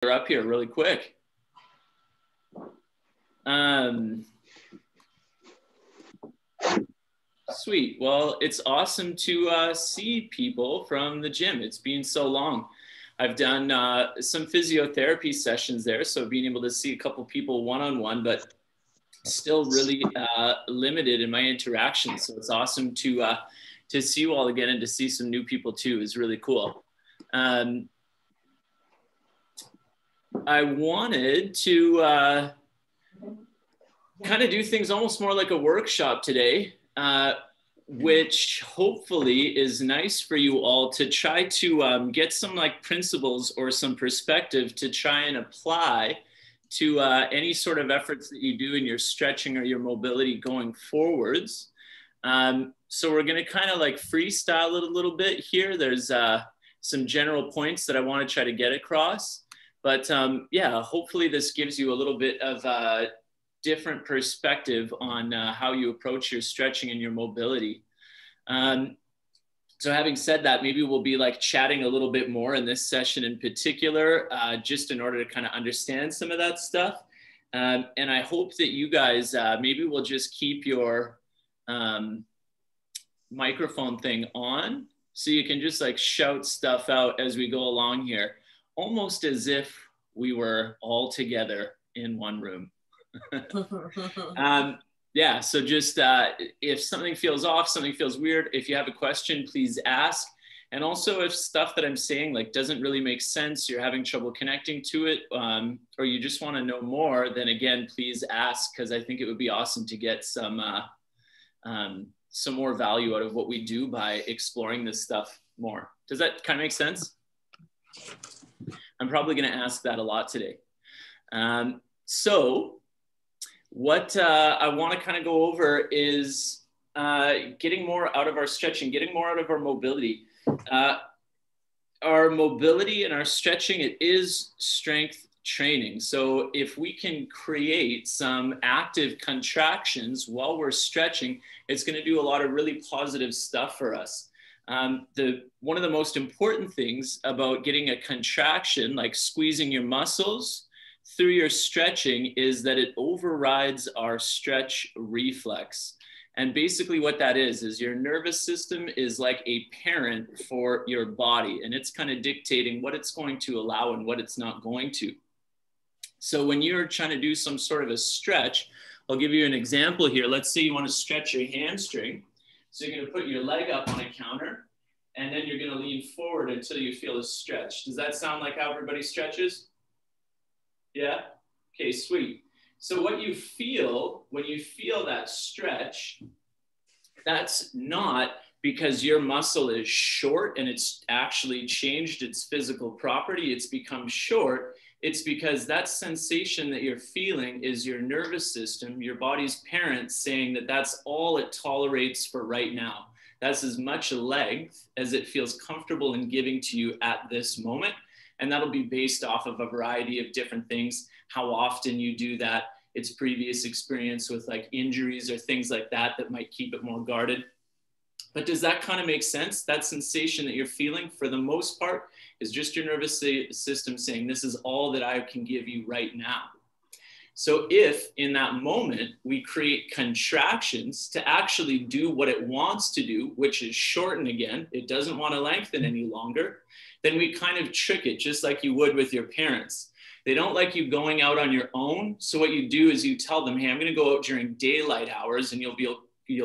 They're up here really quick. Sweet. Well, it's awesome to see people from the gym. It's been so long. I've done some physiotherapy sessions there, so being able to see a couple people one-on-one, but still really limited in my interactions. So it's awesome to see you all again and to see some new people too is really cool. I wanted to kind of do things almost more like a workshop today, which hopefully is nice for you all to try to get some like principles or some perspective to try and apply to any sort of efforts that you do in your stretching or your mobility going forwards. So we're going to kind of like freestyle it a little bit here. There's some general points that I want to try to get across. But yeah, hopefully this gives you a little bit of a different perspective on how you approach your stretching and your mobility. So having said that, maybe we'll be like chatting a little bit more in this session in particular, just in order to kind of understand some of that stuff. And I hope that you guys, maybe we'll just keep your microphone thing on so you can just like shout stuff out as we go along here, almost as if we were all together in one room. Yeah, so just if something feels off, something feels weird, if you have a question, please ask. And also if stuff that I'm saying like doesn't really make sense, you're having trouble connecting to it, or you just want to know more, then again, please ask, because I think it would be awesome to get some more value out of what we do by exploring this stuff more. Does that kind of make sense? I'm probably going to ask that a lot today. So what I want to kind of go over is getting more out of our stretching, getting more out of our mobility. Our mobility and our stretching, it is strength training. So if we can create some active contractions while we're stretching, it's going to do a lot of really positive stuff for us. One of the most important things about getting a contraction, like squeezing your muscles through your stretching, is that it overrides our stretch reflex. And basically what that is your nervous system is like a parent for your body, and it's kind of dictating what it's going to allow and what it's not going to. So when you're trying to do some sort of a stretch, I'll give you an example here. Let's say you want to stretch your hamstring. So you're going to put your leg up on a counter, and then you're going to lean forward until you feel a stretch. Does that sound like how everybody stretches? Yeah? Okay, sweet. So what you feel when you feel that stretch, that's not because your muscle is short and it's actually changed its physical property. It's become short. It's because that sensation that you're feeling is your nervous system, your body's parent, saying that that's all it tolerates for right now. That's as much length as it feels comfortable in giving to you at this moment. And that'll be based off of a variety of different things, how often you do that, its previous experience with like injuries or things like that that might keep it more guarded. But does that kind of make sense? That sensation that you're feeling, for the most part, is just your nervous system saying, this is all that I can give you right now. So if in that moment we create contractions to actually do what it wants to do, which is shorten again, it doesn't want to lengthen any longer, then we kind of trick it just like you would with your parents. They don't like you going out on your own. So what you do is you tell them, hey, I'm going to go out during daylight hours, and you'll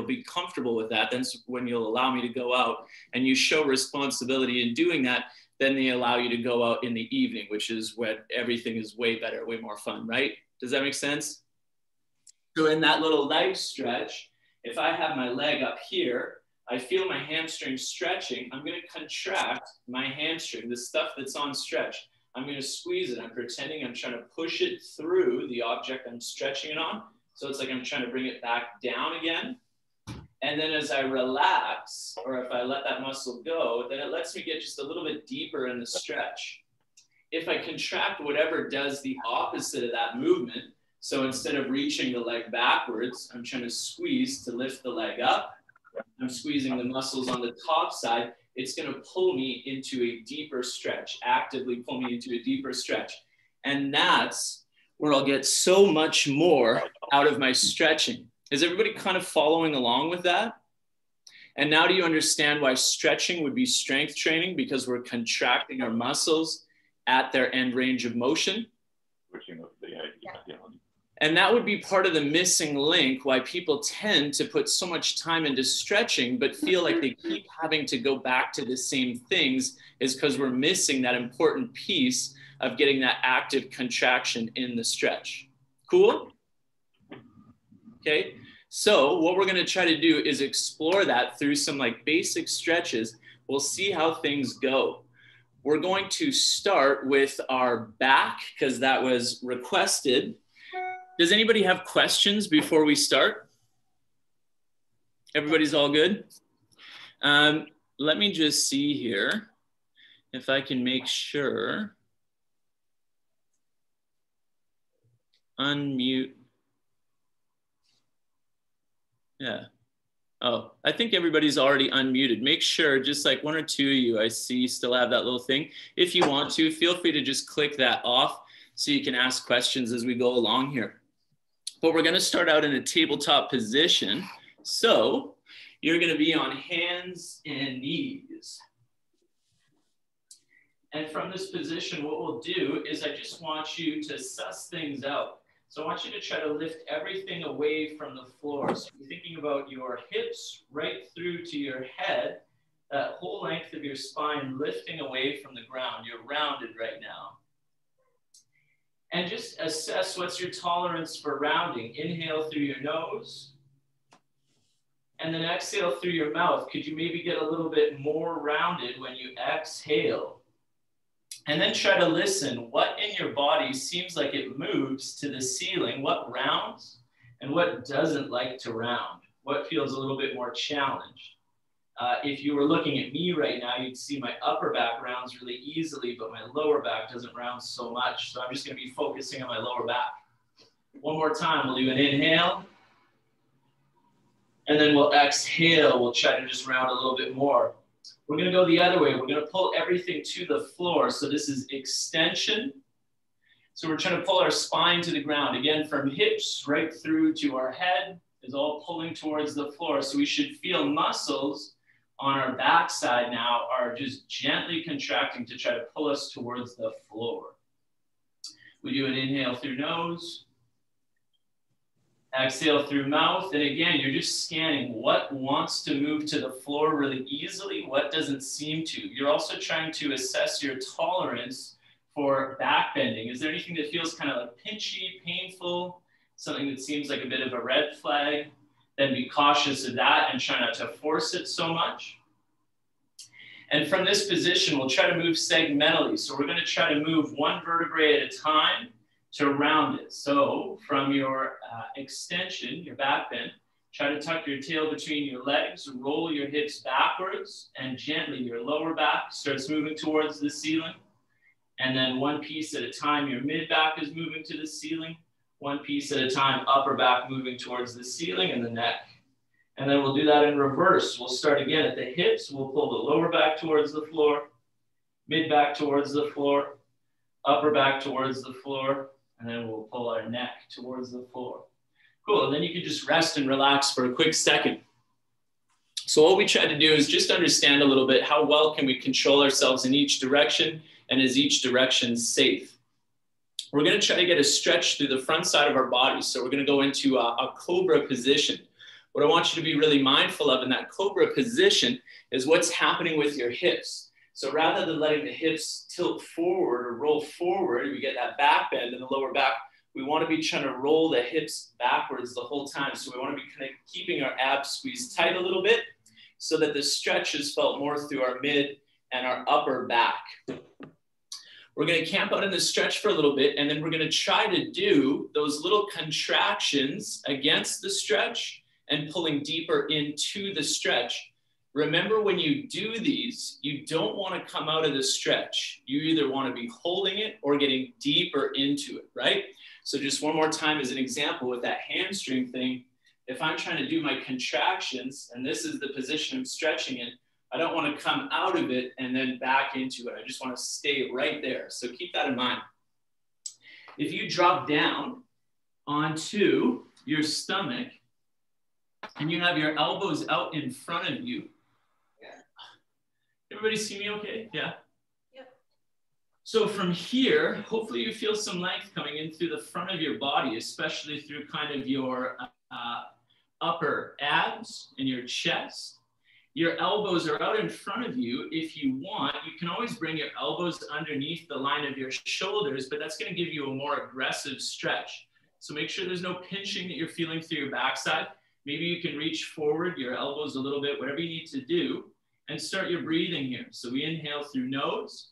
be comfortable with that. That's when you'll allow me to go out, and you show responsibility in doing that. Then they allow you to go out in the evening, which is when everything is way better, way more fun, right? Does that make sense? So in that little leg stretch, if I have my leg up here, I feel my hamstring stretching. I'm going to contract my hamstring, the stuff that's on stretch. I'm going to squeeze it. I'm pretending I'm trying to push it through the object I'm stretching it on. So it's like I'm trying to bring it back down again. And then as I relax, or if I let that muscle go, then it lets me get just a little bit deeper in the stretch. If I contract whatever does the opposite of that movement, so instead of reaching the leg backwards, I'm trying to squeeze to lift the leg up. I'm squeezing the muscles on the top side. It's going to pull me into a deeper stretch, actively pull me into a deeper stretch. And that's where I'll get so much more out of my stretching. Is everybody kind of following along with that? And now do you understand why stretching would be strength training? Because we're contracting our muscles at their end range of motion. And that would be part of the missing link why people tend to put so much time into stretching, but feel like they keep having to go back to the same things, is because we're missing that important piece of getting that active contraction in the stretch. Cool? Okay. So what we're going to try to do is explore that through some like basic stretches. We'll see how things go. We're going to start with our back because that was requested. Does anybody have questions before we start? Everybody's all good? Let me just see here if I can make sure. Unmute. Yeah. Oh, I think everybody's already unmuted. Make sure, just like one or two of you I see still have that little thing. If you want to, feel free to just click that off so you can ask questions as we go along here. But we're going to start out in a tabletop position. So you're going to be on hands and knees. And from this position, what we'll do is I just want you to suss things out. So I want you to try to lift everything away from the floor. So you're thinking about your hips right through to your head, that whole length of your spine lifting away from the ground. You're rounded right now. And just assess what's your tolerance for rounding. Inhale through your nose. And then exhale through your mouth. Could you maybe get a little bit more rounded when you exhale? And then try to listen. What in your body seems like it moves to the ceiling? What rounds and what doesn't like to round? What feels a little bit more challenged? If you were looking at me right now, you'd see my upper back rounds really easily, but my lower back doesn't round so much. So I'm just going to be focusing on my lower back. One more time. We'll do an inhale. And then we'll exhale. We'll try to just round a little bit more. We're going to go the other way. We're going to pull everything to the floor. So this is extension. So we're trying to pull our spine to the ground. Again, from hips right through to our head is all pulling towards the floor. So we should feel muscles on our backside now are just gently contracting to try to pull us towards the floor. We do an inhale through nose. Exhale through mouth. And again, you're just scanning what wants to move to the floor really easily, what doesn't seem to. You're also trying to assess your tolerance for back bending. Is there anything that feels kind of like pinchy, painful, something that seems like a bit of a red flag? Then be cautious of that and try not to force it so much. And from this position, we'll try to move segmentally. So we're going to try to move one vertebrae at a time to round it. So from your extension, your back bend, try to tuck your tail between your legs, roll your hips backwards, and gently your lower back starts moving towards the ceiling. And then one piece at a time, your mid back is moving to the ceiling. One piece at a time, upper back moving towards the ceiling and the neck. And then we'll do that in reverse. We'll start again at the hips. We'll pull the lower back towards the floor, mid back towards the floor, upper back towards the floor, and then we'll pull our neck towards the floor. Cool, and then you can just rest and relax for a quick second. So what we try to do is just understand a little bit how well can we control ourselves in each direction, and is each direction safe? We're going to try to get a stretch through the front side of our body. So we're going to go into a Cobra position. What I want you to be really mindful of in that Cobra position is what's happening with your hips. So rather than letting the hips tilt forward or roll forward, we get that back bend in the lower back. We want to be trying to roll the hips backwards the whole time. So we want to be kind of keeping our abs squeezed tight a little bit so that the stretch is felt more through our mid and our upper back. We're going to camp out in the stretch for a little bit, and then we're going to try to do those little contractions against the stretch and pulling deeper into the stretch. Remember, when you do these, you don't want to come out of the stretch. You either want to be holding it or getting deeper into it, right? So just one more time as an example with that hamstring thing, if I'm trying to do my contractions, and this is the position I'm stretching in, I don't want to come out of it and then back into it. I just want to stay right there. So keep that in mind. if you drop down onto your stomach and you have your elbows out in front of you. Everybody see me okay? Yeah. Yep. So from here, hopefully you feel some length coming in through the front of your body, especially through kind of your upper abs and your chest. Your elbows are out in front of you. If you want, you can always bring your elbows underneath the line of your shoulders, but that's going to give you a more aggressive stretch. So make sure there's no pinching that you're feeling through your backside. Maybe you can reach forward your elbows a little bit, whatever you need to do, and start your breathing here. So we inhale through nose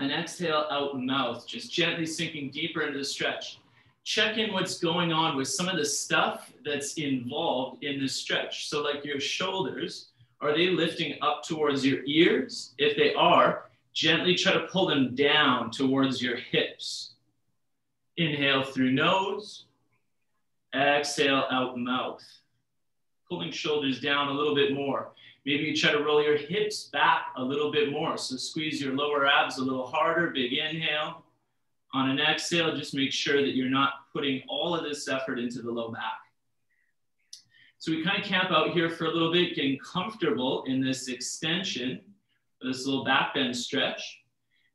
and exhale out mouth, just gently sinking deeper into the stretch. Check in what's going on with some of the stuff that's involved in this stretch. So like your shoulders, are they lifting up towards your ears? If they are, gently try to pull them down towards your hips. Inhale through nose, exhale out mouth. Pulling shoulders down a little bit more. Maybe you try to roll your hips back a little bit more. So squeeze your lower abs a little harder, big inhale. On an exhale, just make sure that you're not putting all of this effort into the low back. So we kind of camp out here for a little bit, getting comfortable in this extension, this little back bend stretch.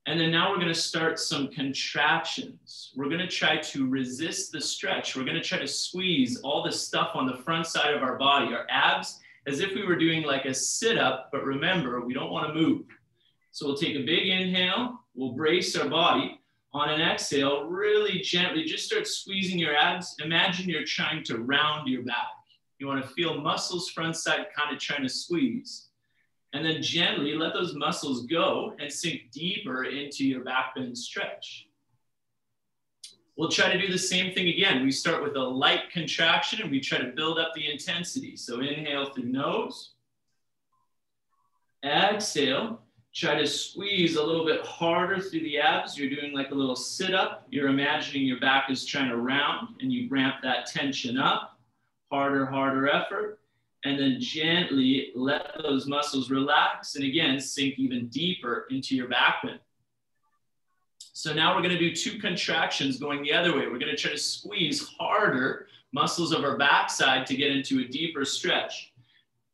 And then now we're going to start some contractions. We're going to try to resist the stretch. We're going to try to squeeze all the stuff on the front side of our body, our abs, as if we were doing like a sit-up, but remember, we don't want to move. So we'll take a big inhale, we'll brace our body. On an exhale, really gently, just start squeezing your abs. Imagine you're trying to round your back. You want to feel muscles front side kind of trying to squeeze. And then gently let those muscles go and sink deeper into your back bend stretch. We'll try to do the same thing again. We start with a light contraction and we try to build up the intensity. So inhale through nose. Exhale. Try to squeeze a little bit harder through the abs. You're doing like a little sit-up. You're imagining your back is trying to round and you ramp that tension up. Harder, harder effort. And then gently let those muscles relax and again, sink even deeper into your back bend. So now we're going to do 2 contractions going the other way. We're going to try to squeeze harder muscles of our backside to get into a deeper stretch.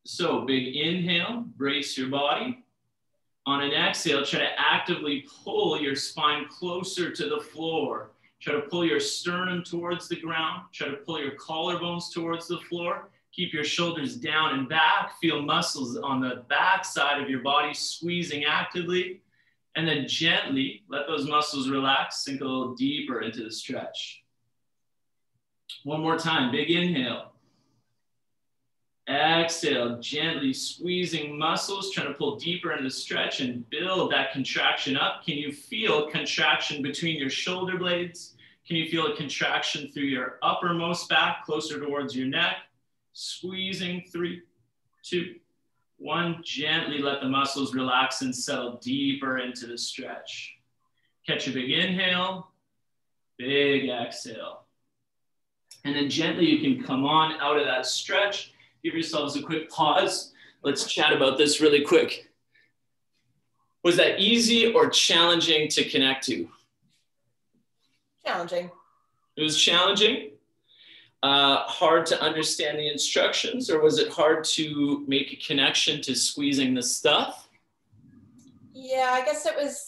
So big inhale, brace your body. On an exhale, try to actively pull your spine closer to the floor. Try to pull your sternum towards the ground. Try to pull your collarbones towards the floor. Keep your shoulders down and back. Feel muscles on the back side of your body squeezing actively. And then gently let those muscles relax, sink a little deeper into the stretch. One more time, big inhale. Exhale, gently squeezing muscles, trying to pull deeper into the stretch and build that contraction up. Can you feel contraction between your shoulder blades? Can you feel a contraction through your uppermost back, closer towards your neck? Squeezing, 3, 2, 1. Gently let the muscles relax and settle deeper into the stretch. Catch a big inhale, big exhale. And then gently you can come on out of that stretch. Give yourselves a quick pause. Let's chat about this really quick. Was that easy or challenging to connect to? Challenging. It was challenging? Hard to understand the instructions, or was it hard to make a connection to squeezing the stuff? Yeah, I guess it was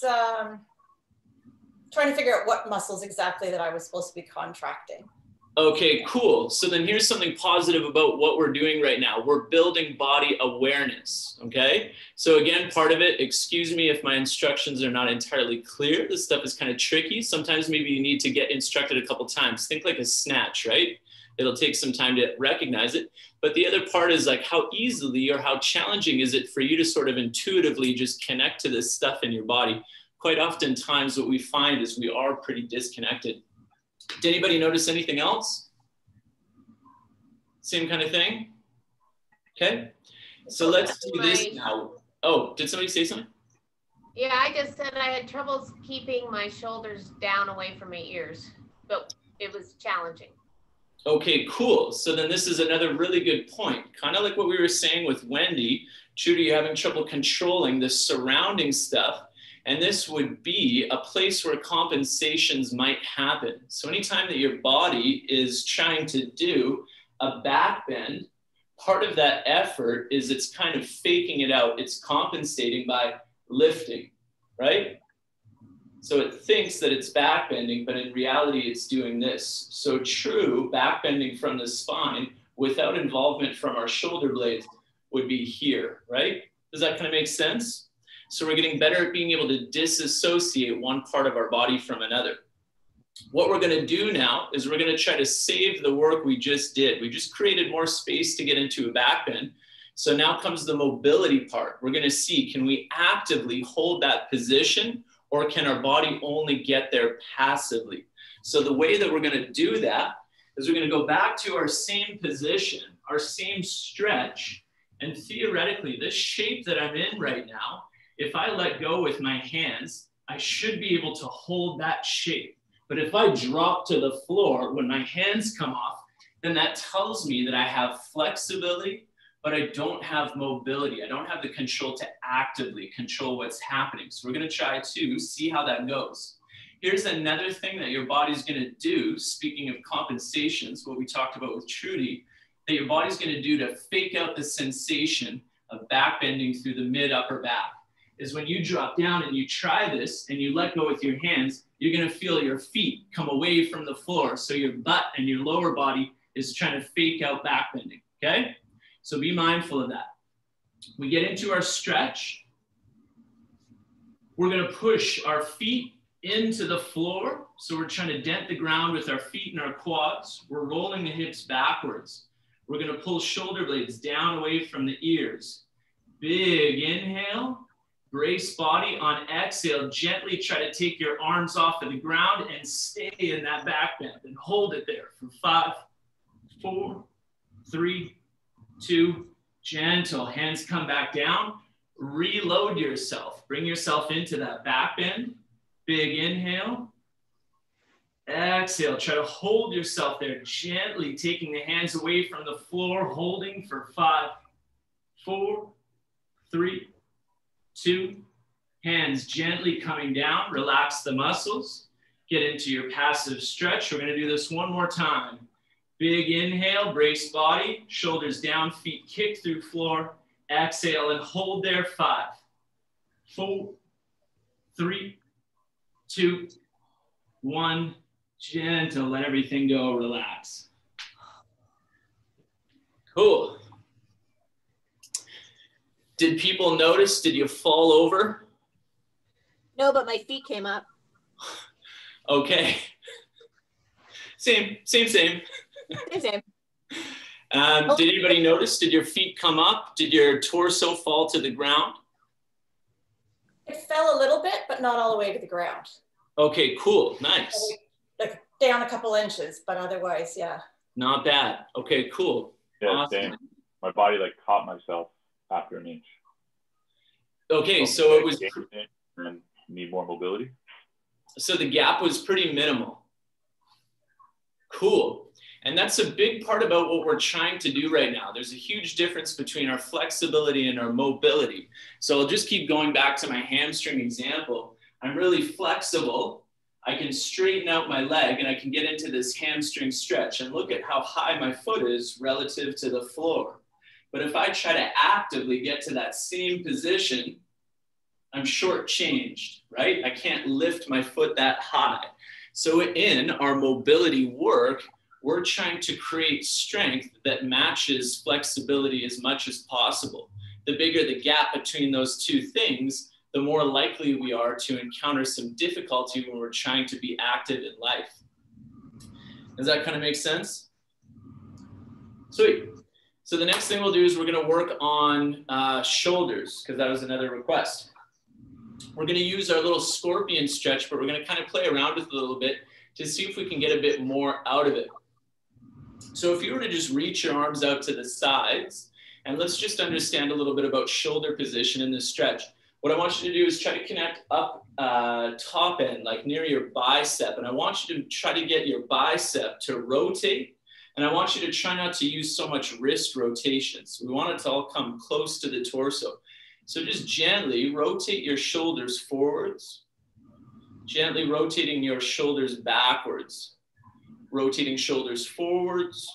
trying to figure out what muscles exactly that I was supposed to be contracting. Okay, cool. So then here's something positive about what we're doing right now. We're building body awareness, okay? So again, part of it, excuse me if my instructions are not entirely clear. This stuff is kind of tricky. Sometimes maybe you need to get instructed a couple times. Think like a snatch, right? It'll take some time to recognize it. But the other part is like how easily or how challenging is it for you to sort of intuitively just connect to this stuff in your body? Quite oftentimes what we find is we are pretty disconnected. Did anybody notice anything else? Same kind of thing? Okay, so let's do this now. Oh, did somebody say something? Yeah, I just said I had trouble keeping my shoulders down away from my ears, but it was challenging. Okay, cool. So then this is another really good point. Kind of like what we were saying with Wendy. Judy, you're having trouble controlling the surrounding stuff. And this would be a place where compensations might happen. So anytime that your body is trying to do a back bend, part of that effort is it's kind of faking it out. It's compensating by lifting, right? So it thinks that it's back bending, but in reality, it's doing this. So true back bending from the spine without involvement from our shoulder blades would be here, right? Does that kind of make sense? So we're getting better at being able to disassociate one part of our body from another. What we're going to do now is we're going to try to save the work we just did. We just created more space to get into a back bend. So now comes the mobility part. We're going to see, can we actively hold that position, or can our body only get there passively? So the way that we're going to do that is we're going to go back to our same position, our same stretch. And theoretically, this shape that I'm in right now, if I let go with my hands, I should be able to hold that shape. But if I drop to the floor when my hands come off, then that tells me that I have flexibility, but I don't have mobility. I don't have the control to actively control what's happening. So we're going to try to see how that goes. Here's another thing that your body's going to do, speaking of compensations, what we talked about with Trudy, that your body's going to do to fake out the sensation of back bending through the mid-upper back, is when you drop down and you try this and you let go with your hands, you're going to feel your feet come away from the floor. So your butt and your lower body is trying to fake out back bending, okay? So be mindful of that. We get into our stretch. We're going to push our feet into the floor. So we're trying to dent the ground with our feet and our quads. We're rolling the hips backwards. We're going to pull shoulder blades down away from the ears. Big inhale. Brace body. On exhale, gently try to take your arms off of the ground and stay in that back bend and hold it there for 5, 4, 3, 2, gentle. Hands come back down. Reload yourself. Bring yourself into that back bend. Big inhale. Exhale. Try to hold yourself there, gently taking the hands away from the floor, holding for 5, 4, 3, 2, hands gently coming down. Relax the muscles. Get into your passive stretch. We're going to do this one more time. Big inhale, brace body, shoulders down, feet kick through floor. Exhale and hold there. 5, 4, 3, 2, 1. Gentle, let everything go, relax. Cool. Did people notice? Did you fall over? No, but my feet came up. Okay. Same. Same. Did anybody notice? Did your feet come up? Did your torso fall to the ground? It fell a little bit, but not all the way to the ground. Okay, cool, nice. Like down a couple inches, but otherwise, yeah. Not bad. Okay, cool. Yeah, awesome. Same. My body like caught myself after an inch. Okay, so it was. And need more mobility. So the gap was pretty minimal. Cool. And that's a big part about what we're trying to do right now. There's a huge difference between our flexibility and our mobility. So I'll just keep going back to my hamstring example. I'm really flexible. I can straighten out my leg and I can get into this hamstring stretch and look at how high my foot is relative to the floor. But if I try to actively get to that same position, I'm shortchanged, right? I can't lift my foot that high. So in our mobility work, we're trying to create strength that matches flexibility as much as possible. The bigger the gap between those two things, the more likely we are to encounter some difficulty when we're trying to be active in life. Does that kind of make sense? Sweet. So the next thing we'll do is we're going to work on shoulders, because that was another request. We're going to use our little scorpion stretch, but we're going to kind of play around with it a little bit to see if we can get a bit more out of it. So if you were to just reach your arms out to the sides, and let's just understand a little bit about shoulder position in this stretch. What I want you to do is try to connect up top end, like near your bicep. And I want you to try to get your bicep to rotate. And I want you to try not to use so much wrist rotation. So we want it to all come close to the torso. So just gently rotate your shoulders forwards, gently rotating your shoulders backwards, rotating shoulders forwards,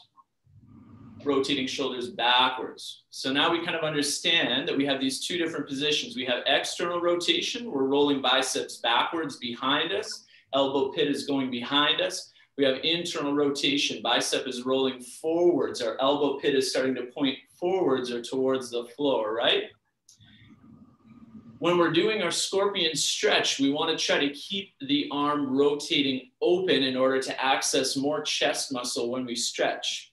rotating shoulders backwards. So now we kind of understand that we have these two different positions. We have external rotation. We're rolling biceps backwards behind us. Elbow pit is going behind us. We have internal rotation. Bicep is rolling forwards. Our elbow pit is starting to point forwards or towards the floor, right? When we're doing our scorpion stretch, we want to try to keep the arm rotating open in order to access more chest muscle when we stretch.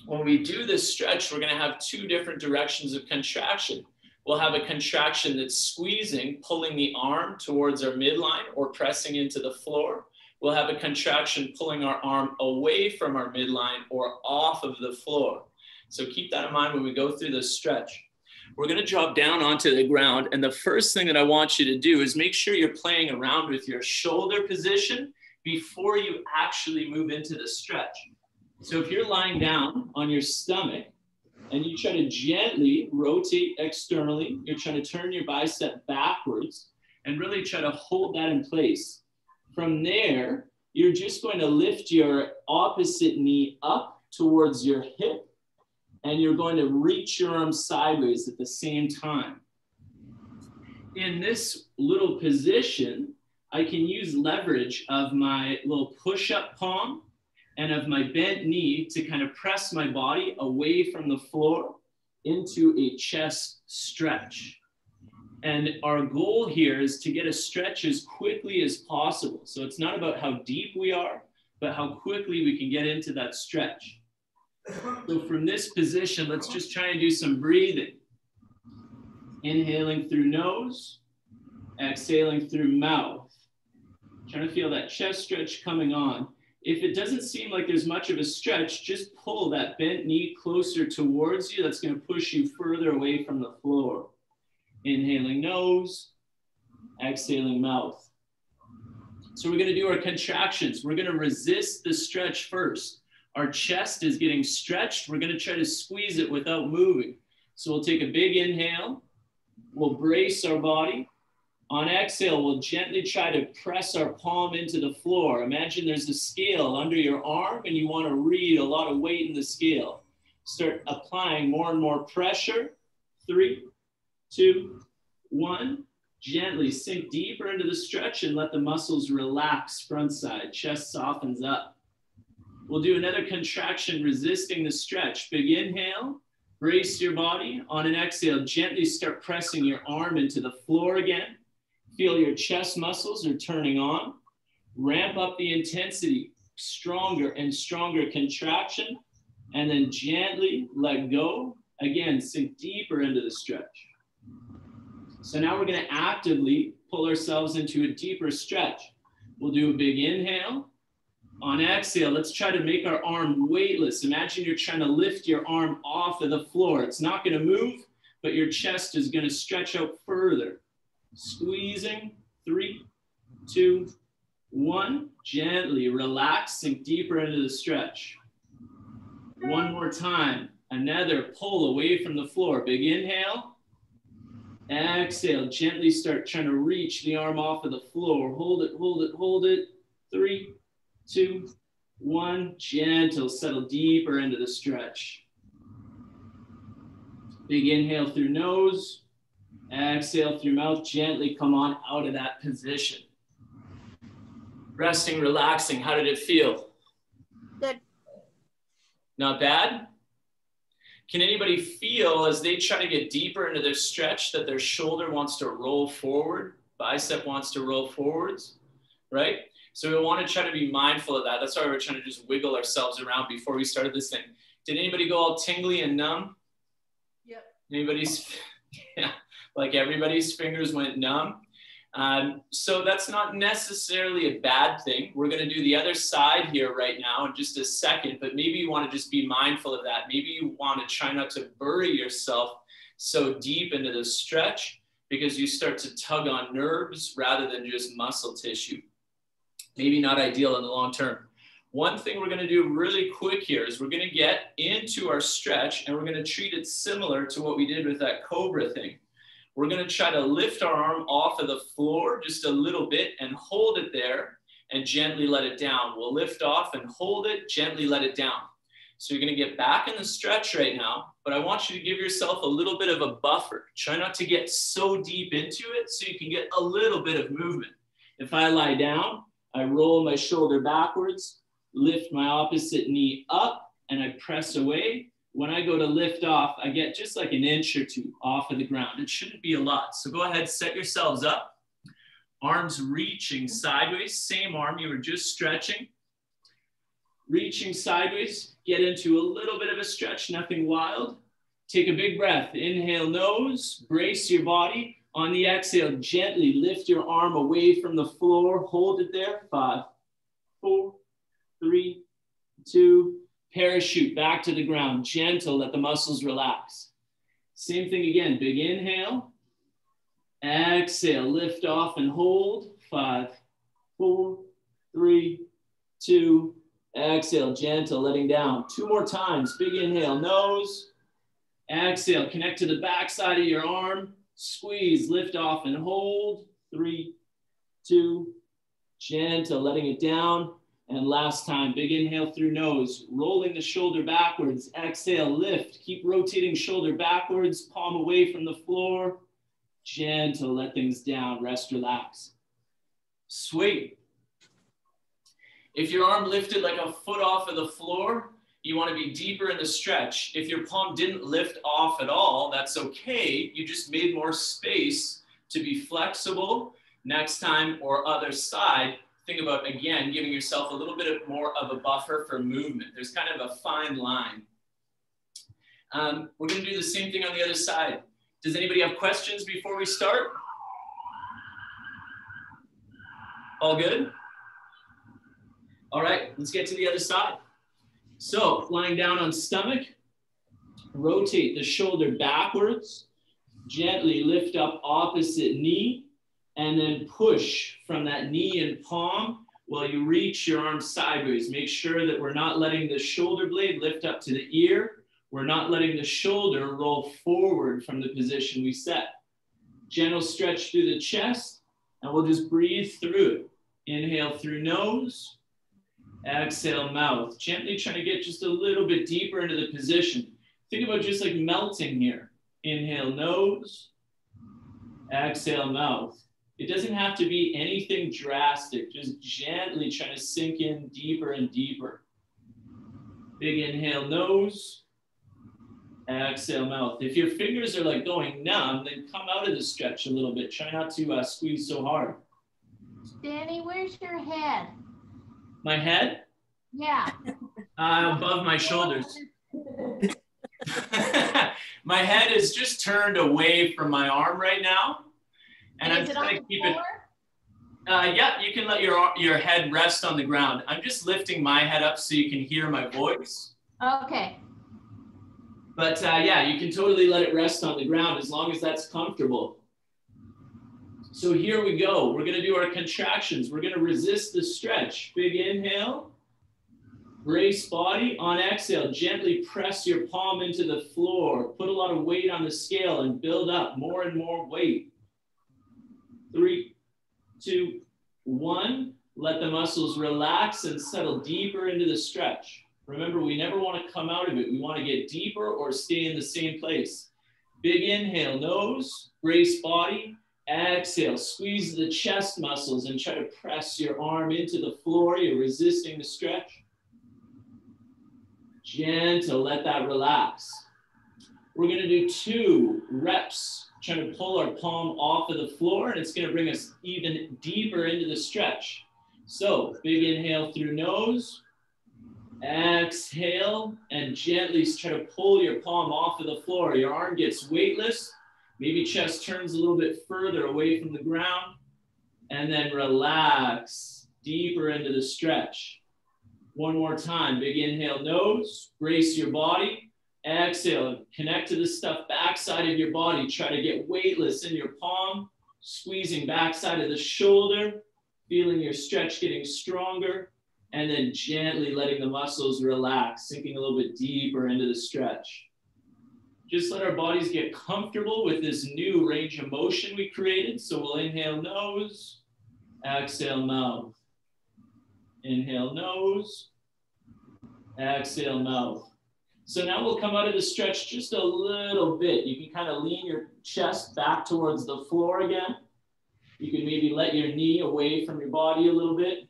When we do this stretch, we're going to have two different directions of contraction. We'll have a contraction that's squeezing, pulling the arm towards our midline or pressing into the floor. We'll have a contraction pulling our arm away from our midline or off of the floor. So keep that in mind when we go through this stretch. We're going to drop down onto the ground. And the first thing that I want you to do is make sure you're playing around with your shoulder position before you actually move into the stretch. So if you're lying down on your stomach and you try to gently rotate externally, you're trying to turn your bicep backwards and really try to hold that in place. From there, you're just going to lift your opposite knee up towards your hip and you're going to reach your arm sideways at the same time. In this little position, I can use leverage of my little push-up palm and of my bent knee to kind of press my body away from the floor into a chest stretch. And our goal here is to get a stretch as quickly as possible. So it's not about how deep we are, but how quickly we can get into that stretch. So from this position, let's just try and do some breathing. Inhaling through nose, exhaling through mouth. Trying to feel that chest stretch coming on. If it doesn't seem like there's much of a stretch, just pull that bent knee closer towards you. That's going to push you further away from the floor. Inhaling nose, exhaling mouth. So we're going to do our contractions. We're going to resist the stretch first. Our chest is getting stretched. We're going to try to squeeze it without moving. So we'll take a big inhale. We'll brace our body. On exhale, we'll gently try to press our palm into the floor. Imagine there's a scale under your arm and you want to read a lot of weight in the scale. Start applying more and more pressure. 3, 2, 1. Gently sink deeper into the stretch and let the muscles relax front side. Chest softens up. We'll do another contraction resisting the stretch. Big inhale. Brace your body. On an exhale, gently start pressing your arm into the floor again. Feel your chest muscles are turning on. Ramp up the intensity, stronger and stronger contraction, and then gently let go. Again, sink deeper into the stretch. So now we're going to actively pull ourselves into a deeper stretch. We'll do a big inhale. On exhale, let's try to make our arm weightless. Imagine you're trying to lift your arm off of the floor. It's not going to move, but your chest is going to stretch out further. Squeezing, 3, 2, 1. Gently relax, sink deeper into the stretch. One more time. Another pull away from the floor. Big inhale. Exhale. Gently start trying to reach the arm off of the floor. Hold it, hold it, hold it. 3, 2, 1. Gentle. Settle deeper into the stretch. Big inhale through nose. Exhale through mouth, gently come on out of that position. Resting, relaxing, how did it feel? Good. Not bad? Can anybody feel as they try to get deeper into their stretch that their shoulder wants to roll forward, bicep wants to roll forwards, right? So we want to try to be mindful of that. That's why we're trying to just wiggle ourselves around before we started this thing. Did anybody go all tingly and numb? Yep. Anybody's, yeah. Like everybody's fingers went numb. So that's not necessarily a bad thing. We're going to do the other side here right now in just a second, but maybe you want to just be mindful of that. Maybe you want to try not to bury yourself so deep into the stretch because you start to tug on nerves rather than just muscle tissue. Maybe not ideal in the long term. One thing we're going to do really quick here is we're going to get into our stretch and we're going to treat it similar to what we did with that Cobra thing. We're gonna try to lift our arm off of the floor just a little bit and hold it there and gently let it down. We'll lift off and hold it, gently let it down. So you're gonna get back in the stretch right now, but I want you to give yourself a little bit of a buffer. Try not to get so deep into it so you can get a little bit of movement. If I lie down, I roll my shoulder backwards, lift my opposite knee up, and I press away. When I go to lift off, I get just like an inch or two off of the ground. It shouldn't be a lot. So go ahead, set yourselves up. Arms reaching sideways, same arm you were just stretching. Reaching sideways, get into a little bit of a stretch, nothing wild. Take a big breath, inhale nose, brace your body. On the exhale, gently lift your arm away from the floor, hold it there, 5, 4, 3, 2, parachute back to the ground, gentle, let the muscles relax. Same thing again, big inhale, exhale, lift off and hold, 5, 4, 3, 2, exhale, gentle, letting down. 2 more times, big inhale, nose, exhale, connect to the back side of your arm, squeeze, lift off and hold, 3, 2, gentle, letting it down. And last time, big inhale through nose, rolling the shoulder backwards, exhale, lift, keep rotating shoulder backwards, palm away from the floor, gentle, let things down, rest, relax. Sweet. If your arm lifted like a foot off of the floor, you want to be deeper in the stretch. If your palm didn't lift off at all, that's okay. You just made more space to be flexible. Next time or other side, think about, again, giving yourself a little bit more of a buffer for movement. There's kind of a fine line. We're going to do the same thing on the other side. Does anybody have questions before we start? All good? All right, let's get to the other side. So lying down on stomach, rotate the shoulder backwards, gently lift up opposite knee, and then push from that knee and palm while you reach your arm sideways. Make sure that we're not letting the shoulder blade lift up to the ear. We're not letting the shoulder roll forward from the position we set. Gentle stretch through the chest, and we'll just breathe through it. Inhale through nose, exhale mouth. Gently trying to get just a little bit deeper into the position. Think about just like melting here. Inhale nose, exhale mouth. It doesn't have to be anything drastic, just gently trying to sink in deeper and deeper. Big inhale nose, exhale mouth. If your fingers are like going numb, then come out of the stretch a little bit. Try not to squeeze so hard. Danny, where's your head? My head? Yeah. Above my shoulders. My head is just turned away from my arm right now. And I'm trying to keep it. Yeah, you can let your head rest on the ground. I'm just lifting my head up so you can hear my voice. Okay. But yeah, you can totally let it rest on the ground as long as that's comfortable. So here we go. We're going to do our contractions. We're going to resist the stretch. Big inhale. Brace body. On exhale, gently press your palm into the floor. Put a lot of weight on the scale and build up more and more weight. 3, 2, 1. Let the muscles relax and settle deeper into the stretch. Remember, we never want to come out of it. We want to get deeper or stay in the same place. Big inhale, nose, brace body. Exhale, squeeze the chest muscles and try to press your arm into the floor. You're resisting the stretch. Gentle, let that relax. We're going to do 2 reps, trying to pull our palm off of the floor, and it's going to bring us even deeper into the stretch. So big inhale through nose, exhale, and gently try to pull your palm off of the floor. Your arm gets weightless. Maybe chest turns a little bit further away from the ground, and then relax deeper into the stretch. One more time, big inhale, nose, brace your body. Exhale, connect to the stuff backside of your body. Try to get weightless in your palm, squeezing backside of the shoulder, feeling your stretch getting stronger, and then gently letting the muscles relax, sinking a little bit deeper into the stretch. Just let our bodies get comfortable with this new range of motion we created. So we'll inhale nose, exhale mouth. Inhale nose, exhale mouth. So now we'll come out of the stretch just a little bit. You can kind of lean your chest back towards the floor again. You can maybe let your knee away from your body a little bit.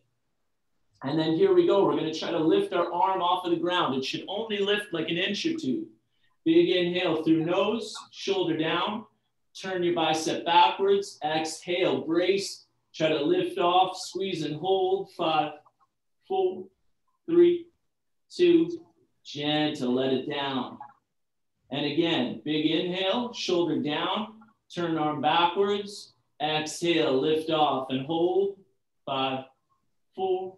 And then here we go. We're going to try to lift our arm off of the ground. It should only lift like an inch or two. Big inhale through nose, shoulder down. Turn your bicep backwards. Exhale, brace. Try to lift off, squeeze and hold. 5, 4, 3, 2, gentle, let it down. And again, big inhale, shoulder down, turn arm backwards. Exhale, lift off and hold. 5, 4,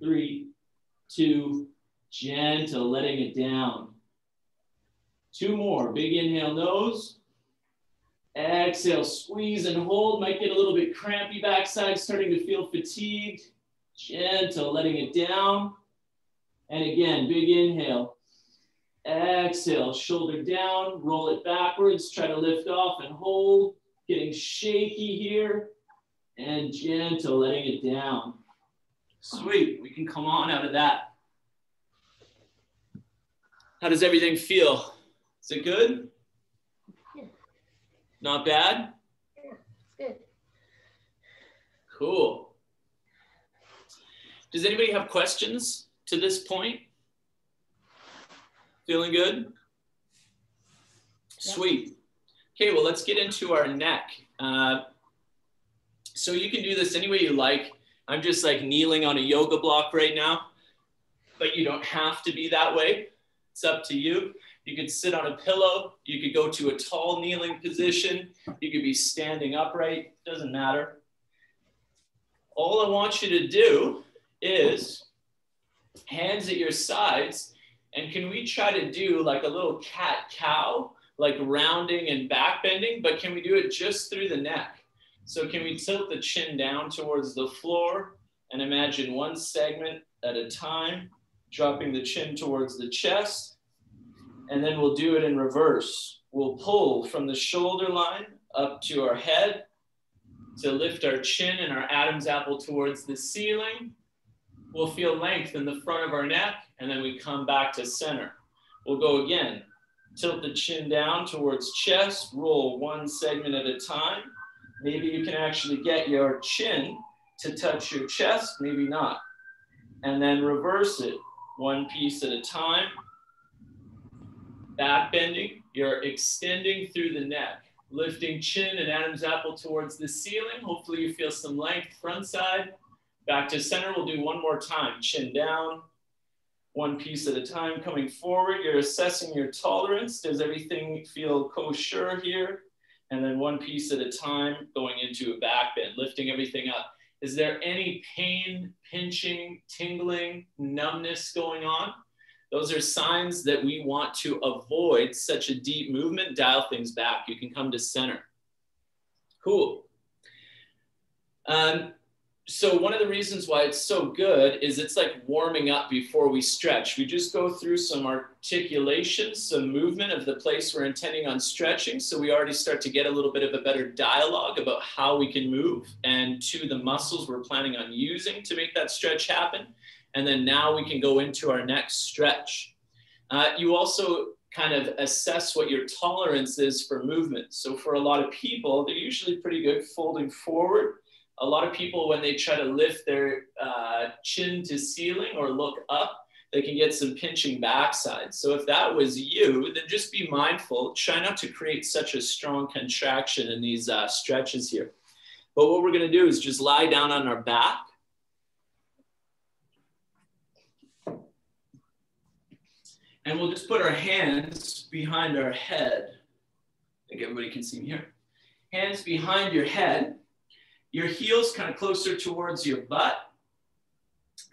3, 2, gentle, letting it down. 2 more. Big inhale, nose. Exhale, squeeze and hold. Might get a little bit crampy backside, starting to feel fatigued. Gentle, letting it down. And again, big inhale. Exhale, shoulder down, roll it backwards. Try to lift off and hold. Getting shaky here. And gentle, letting it down. Sweet, we can come on out of that. How does everything feel? Is it good? Yeah. Not bad? Yeah, it's good. Cool. Does anybody have questions to this point? Feeling good? Sweet. Okay, well, let's get into our neck. So you can do this any way you like. I'm just like kneeling on a yoga block right now, but you don't have to be that way. It's up to you. You could sit on a pillow. You could go to a tall kneeling position. You could be standing upright. Doesn't matter. All I want you to do is hands at your sides. And can we try to do like a little cat-cow, like rounding and back bending, but can we do it just through the neck? So can we tilt the chin down towards the floor and imagine one segment at a time, dropping the chin towards the chest. And then we'll do it in reverse. We'll pull from the shoulder line up to our head to lift our chin and our Adam's apple towards the ceiling. We'll feel length in the front of our neck, and then we come back to center. We'll go again. Tilt the chin down towards chest, roll one segment at a time. Maybe you can actually get your chin to touch your chest, maybe not. And then reverse it, one piece at a time. Back bending, you're extending through the neck, lifting chin and Adam's apple towards the ceiling. Hopefully you feel some length front side. Back to center, we'll do one more time. Chin down, one piece at a time coming forward. You're assessing your tolerance. Does everything feel kosher here? And then one piece at a time going into a back bend, lifting everything up. Is there any pain, pinching, tingling, numbness going on? Those are signs that we want to avoid such a deep movement. Dial things back. You can come to center. Cool. So one of the reasons why it's so good is it's like warming up before we stretch. We just go through some articulation, some movement of the place we're intending on stretching. So we already start to get a little bit of a better dialogue about how we can move and to the muscles we're planning on using to make that stretch happen. And then now we can go into our next stretch. You also kind of assess what your tolerance is for movement. So for a lot of people, they're usually pretty good folding forward. A lot of people, when they try to lift their chin to ceiling or look up, they can get some pinching backside. So if that was you, then just be mindful. Try not to create such a strong contraction in these stretches here. But what we're going to do is just lie down on our back. And we'll just put our hands behind our head. I think everybody can see me here. Hands behind your head. Your heels kind of closer towards your butt.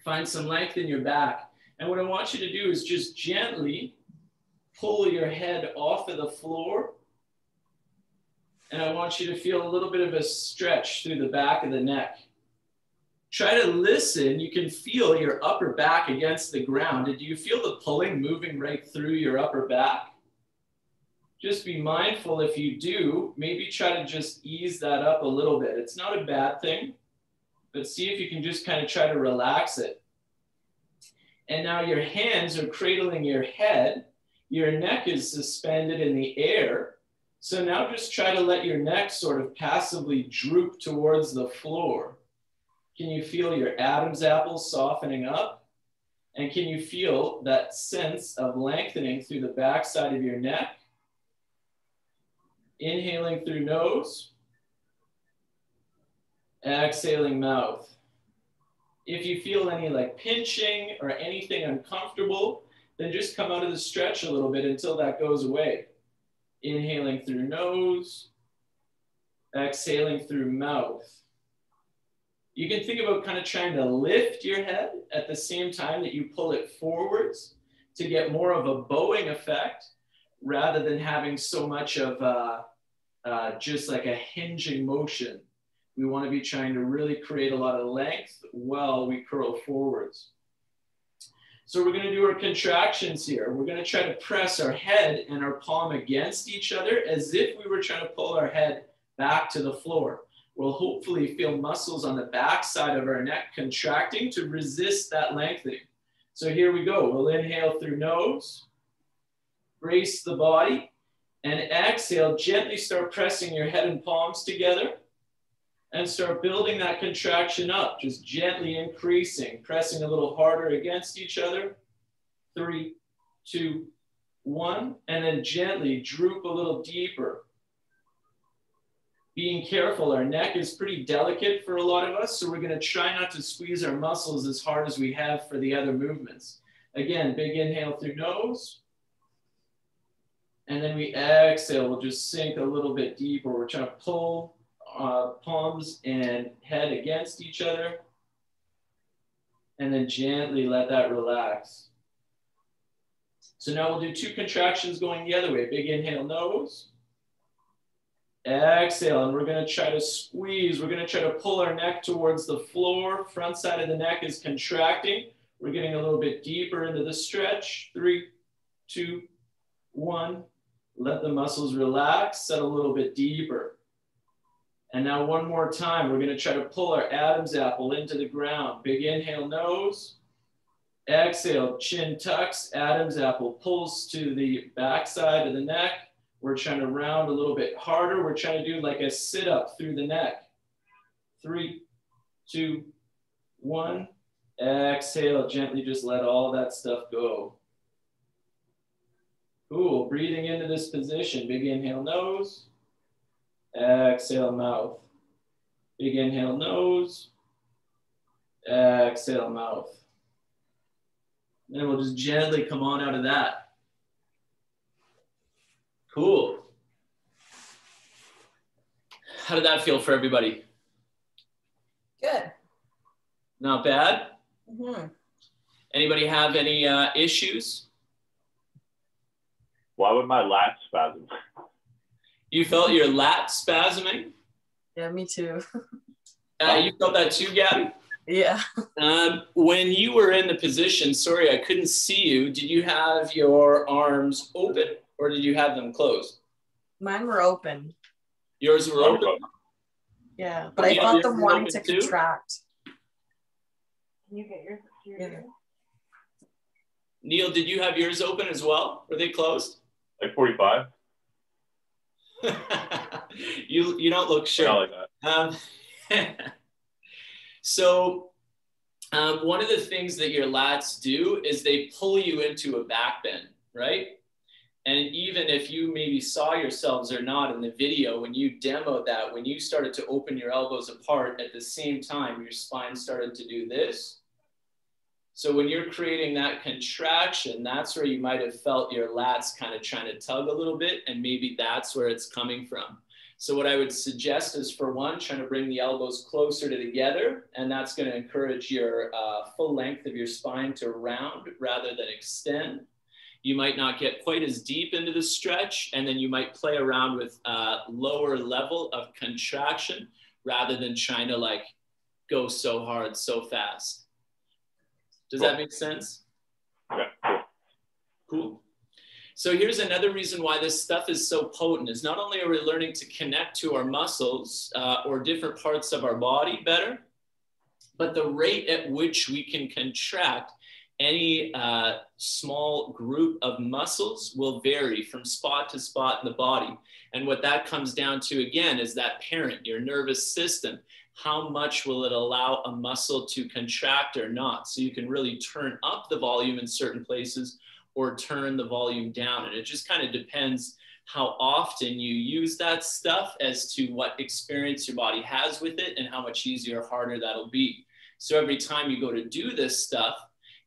Find some length in your back. And what I want you to do is just gently pull your head off of the floor. And I want you to feel a little bit of a stretch through the back of the neck. Try to listen. You can feel your upper back against the ground. Do you feel the pulling moving right through your upper back? just be mindful if you do, maybe try to just ease that up a little bit. It's not a bad thing, but see if you can just kind of try to relax it. And now your hands are cradling your head. Your neck is suspended in the air. So now just try to let your neck sort of passively droop towards the floor. Can you feel your Adam's apple softening up? And can you feel that sense of lengthening through the backside of your neck? Inhaling through nose. Exhaling mouth. If you feel any like pinching or anything uncomfortable, then just come out of the stretch a little bit until that goes away. Inhaling through nose, exhaling through mouth. You can think about kind of trying to lift your head at the same time that you pull it forwards to get more of a bowing effect rather than having so much of just like a hinging motion. We want to be trying to really create a lot of length while we curl forwards. So we're going to do our contractions here. We're going to try to press our head and our palm against each other as if we were trying to pull our head back to the floor. We'll hopefully feel muscles on the back side of our neck contracting to resist that lengthening. So here we go. We'll inhale through nose, brace the body, and exhale. Gently start pressing your head and palms together and start building that contraction up, just gently increasing, pressing a little harder against each other. 3, 2, 1, and then gently droop a little deeper. Being careful, our neck is pretty delicate for a lot of us, so we're going to try not to squeeze our muscles as hard as we have for the other movements. Again, big inhale through nose. And then we exhale, we'll just sink a little bit deeper. We're trying to pull palms and head against each other. And then gently let that relax. So now we'll do 2 contractions going the other way. Big inhale, nose. Exhale, and we're going to try to squeeze. We're going to try to pull our neck towards the floor. Front side of the neck is contracting. We're getting a little bit deeper into the stretch. 3, 2, 1. Let the muscles relax, set a little bit deeper. And now one more time, we're going to try to pull our Adam's apple into the ground. Big inhale, nose. Exhale, chin tucks, Adam's apple pulls to the backside of the neck. We're trying to round a little bit harder. We're trying to do like a sit-up through the neck. 3, 2, 1. Exhale, gently just let all that stuff go. Cool, breathing into this position. Big inhale, nose. Exhale, mouth. Big inhale, nose. Exhale, mouth. Then we'll just gently come on out of that. Cool. How did that feel for everybody? Good. Not bad? Mm-hmm. Anybody have any issues? Why would my lat spasm? You felt your lat spasming? Yeah, me too. You felt that too, Gabby? Yeah. When you were in the position, sorry, I couldn't see you. Did you have your arms open or did you have them closed? Mine were open. Yours were open? Yeah, but I felt them wanting to contract. Can you get your Yeah. Neil, did you have yours open as well? Were they closed? Like 45? You don't look sure. Not like that. So one of the things that your lats do is they pull you into a back bend, right? And even if you maybe saw yourselves or not in the video, when you demoed that, when you started to open your elbows apart at the same time, your spine started to do this. So when you're creating that contraction, that's where you might have felt your lats kind of trying to tug a little bit, and maybe that's where it's coming from. So what I would suggest is, for one, trying to bring the elbows closer together, and that's going to encourage your full length of your spine to round rather than extend. You might not get quite as deep into the stretch, and then you might play around with a lower level of contraction rather than trying to like go so hard, so fast. Does that make sense? Okay, cool. Cool. So here's another reason why this stuff is so potent is not only are we learning to connect to our muscles or different parts of our body better, but the rate at which we can contract any small group of muscles will vary from spot to spot in the body. And what that comes down to, again, is that parent, your nervous system. How much will it allow a muscle to contract or not? So you can really turn up the volume in certain places or turn the volume down. And it just kind of depends how often you use that stuff as to what experience your body has with it and how much easier or harder that'll be. So every time you go to do this stuff,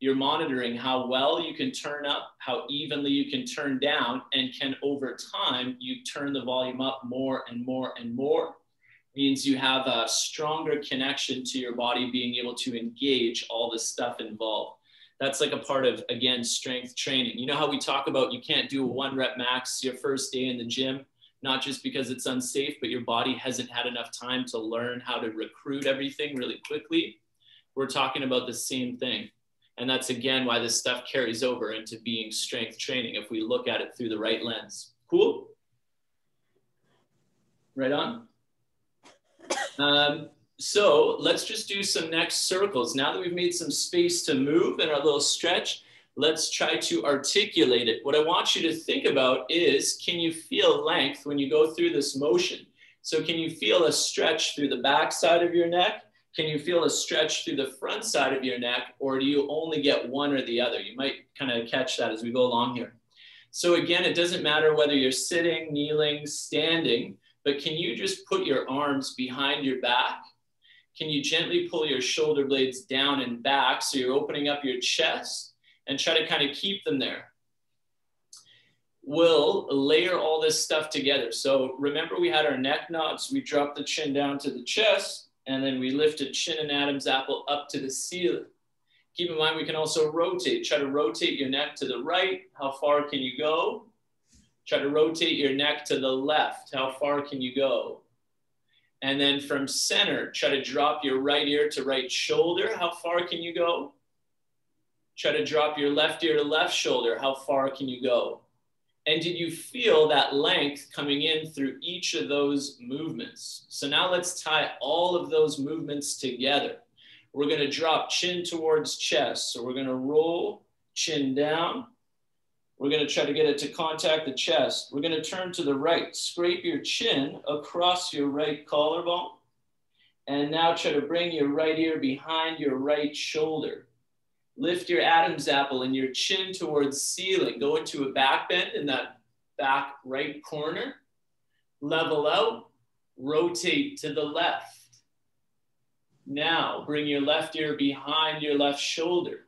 you're monitoring how well you can turn up, how evenly you can turn down, and can over time, you turn the volume up more and more and more. Means you have a stronger connection to your body being able to engage all the stuff involved. That's like a part of, again, strength training. You know how we talk about you can't do a 1 rep max your first day in the gym, not just because it's unsafe, but your body hasn't had enough time to learn how to recruit everything really quickly. We're talking about the same thing. And that's, again, why this stuff carries over into being strength training if we look at it through the right lens. Cool? Right on. So let's just do some next circles. Now that we've made some space to move in our little stretch, let's try to articulate it. What I want you to think about is, can you feel length when you go through this motion? So can you feel a stretch through the back side of your neck? Can you feel a stretch through the front side of your neck, or do you only get one or the other? You might kind of catch that as we go along here. So again, it doesn't matter whether you're sitting, kneeling, standing, but can you just put your arms behind your back? Can you gently pull your shoulder blades down and back so you're opening up your chest, and try to kind of keep them there? We'll layer all this stuff together. So remember, we had our neck knots. We dropped the chin down to the chest, and then we lifted chin and Adam's apple up to the ceiling. Keep in mind, we can also rotate. Try to rotate your neck to the right. How far can you go? Try to rotate your neck to the left. How far can you go? And then from center, try to drop your right ear to right shoulder. How far can you go? Try to drop your left ear to left shoulder. How far can you go? And did you feel that length coming in through each of those movements? So now let's tie all of those movements together. We're going to drop chin towards chest. So we're going to roll chin down. We're going to try to get it to contact the chest. We're going to turn to the right. Scrape your chin across your right collarbone. And now try to bring your right ear behind your right shoulder. Lift your Adam's apple and your chin towards ceiling. Go into a back bend in that back right corner. Level out. Rotate to the left. Now bring your left ear behind your left shoulder.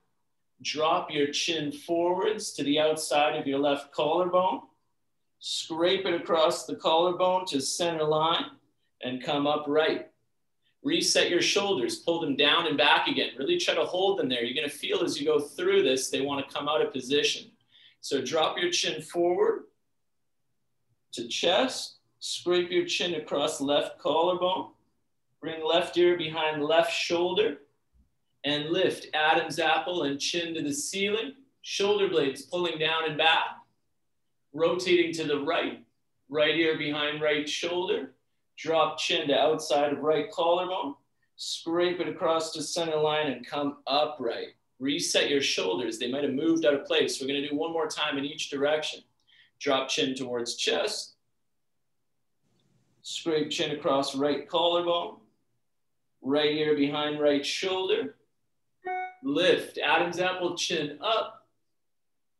Drop your chin forwards to the outside of your left collarbone. Scrape it across the collarbone to center line and come upright. Reset your shoulders, pull them down and back again. Really try to hold them there. You're going to feel as you go through this, they want to come out of position. So drop your chin forward to chest. Scrape your chin across left collarbone. Bring left ear behind left shoulder. And lift Adam's apple and chin to the ceiling. Shoulder blades pulling down and back. Rotating to the right. Right ear behind right shoulder. Drop chin to outside of right collarbone. Scrape it across to center line and come upright. Reset your shoulders. They might have moved out of place. We're going to do one more time in each direction. Drop chin towards chest. Scrape chin across right collarbone. Right ear behind right shoulder. Lift Adam's apple, chin up.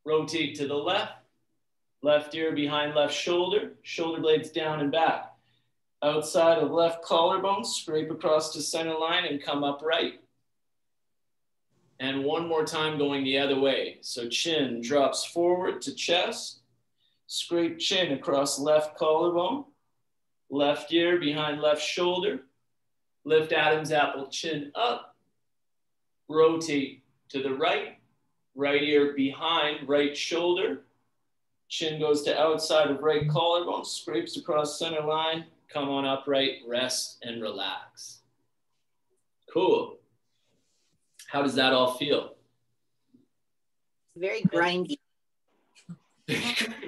Rotate to the left. Left ear behind left shoulder. Shoulder blades down and back. Outside of left collarbone, scrape across to center line and come upright. And one more time going the other way. So chin drops forward to chest. Scrape chin across left collarbone. Left ear behind left shoulder. Lift Adam's apple, chin up. Rotate to the right. Right ear behind right shoulder. Chin goes to outside of right collarbone. Scrapes across center line. Come on upright, rest and relax. Cool. How does that all feel? Very grindy.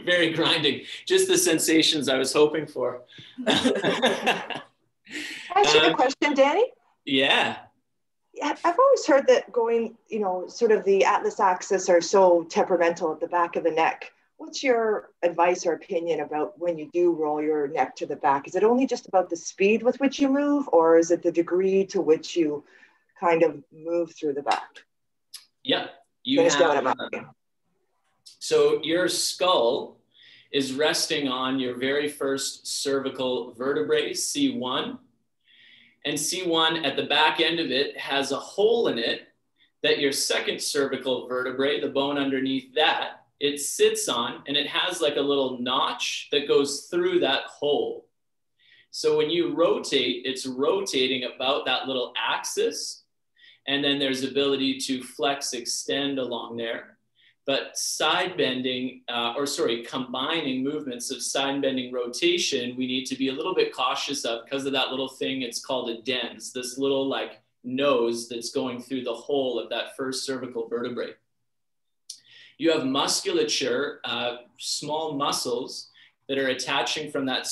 Very grinding. Just the sensations I was hoping for. Can I ask you a question, Danny? Yeah. I've always heard that going, you know, sort of the atlas axis are so temperamental at the back of the neck. What's your advice or opinion about when you do roll your neck to the back? Is it only just about the speed with which you move, or is it the degree to which you kind of move through the back? Yeah. So your skull is resting on your very first cervical vertebrae, C1. And C1 at the back end of it has a hole in it that your second cervical vertebrae, the bone underneath that, it sits on, and it has like a little notch that goes through that hole. So when you rotate, it's rotating about that little axis, and then there's ability to flex, extend along there. But side bending, combining movements of side bending rotation, we need to be a little bit cautious of because of that little thing. It's called a dens, this little like nose that's going through the hole of that first cervical vertebrae. You have musculature, small muscles that are attaching from that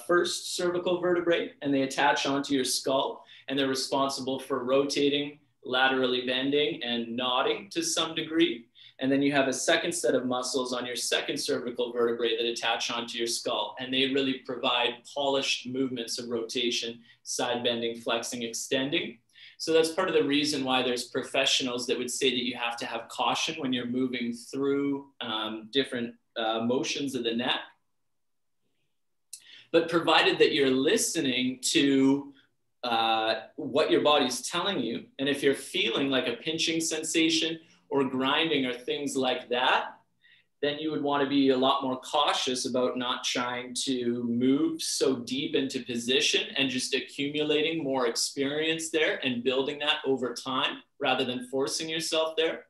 first cervical vertebrae, and they attach onto your skull, and they're responsible for rotating, laterally bending, and nodding to some degree. And then you have a second set of muscles on your second cervical vertebrae that attach onto your skull. And they really provide polished movements of rotation, side bending, flexing, extending. So that's part of the reason why there's professionals that would say that you have to have caution when you're moving through different motions of the neck. But provided that you're listening to what your body's telling you, and if you're feeling like a pinching sensation or grinding or things like that, then you would want to be a lot more cautious about not trying to move so deep into position and just accumulating more experience there and building that over time rather than forcing yourself there.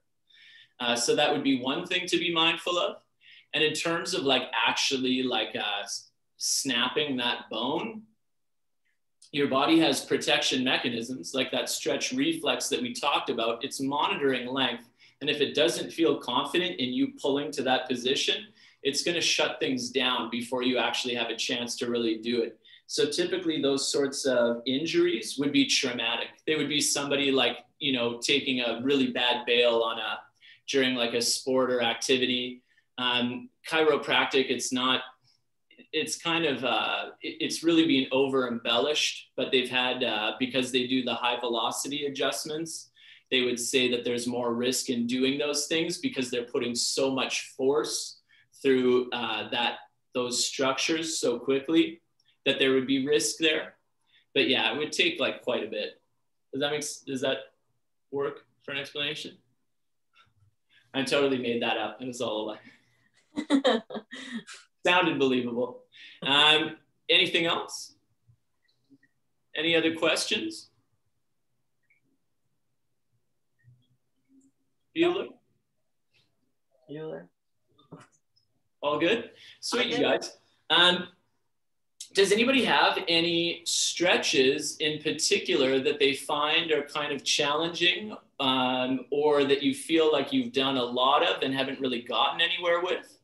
So that would be one thing to be mindful of. And in terms of like actually like snapping that bone, your body has protection mechanisms like that stretch reflex that we talked about. It's monitoring length. And if it doesn't feel confident in you pulling to that position, it's going to shut things down before you actually have a chance to really do it. So typically those sorts of injuries would be traumatic. They would be somebody like, you know, taking a really bad bail during like a sport or activity. Chiropractic, it's really being over embellished, but they've had, because they do the high velocity adjustments, they would say that there's more risk in doing those things because they're putting so much force through those structures so quickly that there would be risk there. But yeah, it would take like quite a bit. Does that work for an explanation? I totally made that up. It was all a lie. Sounded believable. Anything else? Any other questions? Bueller? All good? Sweet, you guys. Does anybody have any stretches in particular that they find are kind of challenging or that you feel like you've done a lot of and haven't really gotten anywhere with?